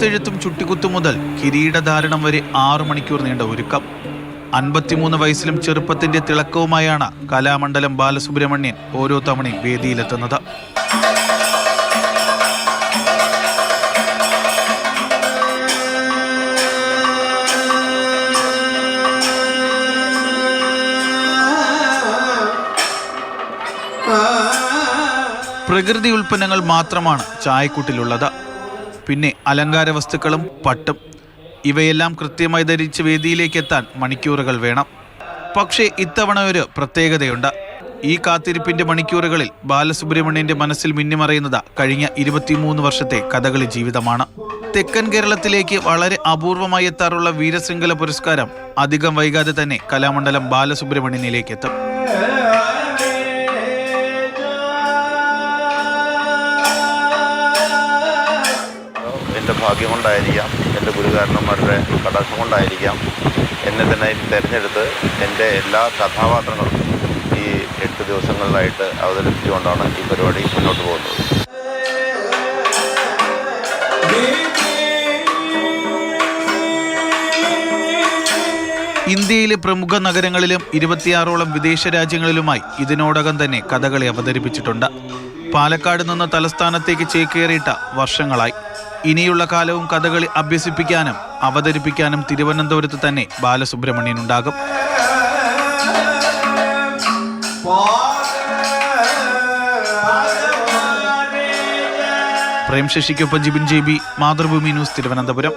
എഴുത്തെഴുത്തും ചുട്ടിക്കുത്തും മുതൽ കിരീടധാരണം വരെ 6 മണിക്കൂർ നീണ്ട ഒരുക്കം. 53 വയസ്സിലും ചെറുപ്പത്തിന്റെ തിളക്കവുമായാണ് കലാമണ്ഡലം ബാലസുബ്രഹ്മണ്യൻ ഓരോ തവണയും വേദിയിലെത്തുന്നത്. പ്രകൃതി ഉൽപ്പന്നങ്ങൾ മാത്രമാണ് ചായക്കൂട്ടിലുള്ളത്. പിന്നെ അലങ്കാര വസ്തുക്കളും പട്ടും. ഇവയെല്ലാം കൃത്യമായി ധരിച്ച് വേദിയിലേക്ക് എത്താൻ മണിക്കൂറുകൾ വേണം. പക്ഷേ ഇത്തവണ ഒരു പ്രത്യേകതയുണ്ട്. ഈ കാത്തിരിപ്പിന്റെ മണിക്കൂറുകളിൽ ബാലസുബ്രഹ്മണ്യന്റെ മനസ്സിൽ മിന്നിമറയുന്നത് കഴിഞ്ഞ 23 വർഷത്തെ കഥകളി ജീവിതമാണ്. തെക്കൻ കേരളത്തിലേക്ക് വളരെ അപൂർവമായി എത്താറുള്ള വീരശൃംഖല പുരസ്കാരം അധികം വൈകാതെ തന്നെ കലാമണ്ഡലം ബാലസുബ്രഹ്മണ്യനിലേക്ക് എത്തും. എൻ്റെ ഭാഗ്യം കൊണ്ടായിരിക്കാം, എൻ്റെ ഗുരുകാരണന്മാരുടെ കടാക്ഷം കൊണ്ടായിരിക്കാം എന്നെ തന്നെ തിരഞ്ഞെടുത്ത് എൻ്റെ എല്ലാ കഥാപാത്രങ്ങളും ഈ 8 ദിവസങ്ങളിലായിട്ട് അവതരിപ്പിച്ചുകൊണ്ടാണ് ഈ പരിപാടി മുന്നോട്ട് പോകുന്നത്. ഇന്ത്യയിലെ പ്രമുഖ നഗരങ്ങളിലും 26ഓളം വിദേശ രാജ്യങ്ങളിലുമായി ഇതിനോടകം തന്നെ കഥകളി അവതരിപ്പിച്ചിട്ടുണ്ട്. പാലക്കാട് നിന്ന് തലസ്ഥാനത്തേക്ക് ചേക്കേറിയിട്ട് വർഷങ്ങളായി. ഇനിയുള്ള കാലവും കഥകളി അഭ്യസിപ്പിക്കാനും അവതരിപ്പിക്കാനും തിരുവനന്തപുരത്ത് തന്നെ ബാലസുബ്രഹ്മണ്യൻ ഉണ്ടാകും. പ്രേം ശശിക്കൊപ്പം ജിബിൻ JB, മാതൃഭൂമി ന്യൂസ്, തിരുവനന്തപുരം.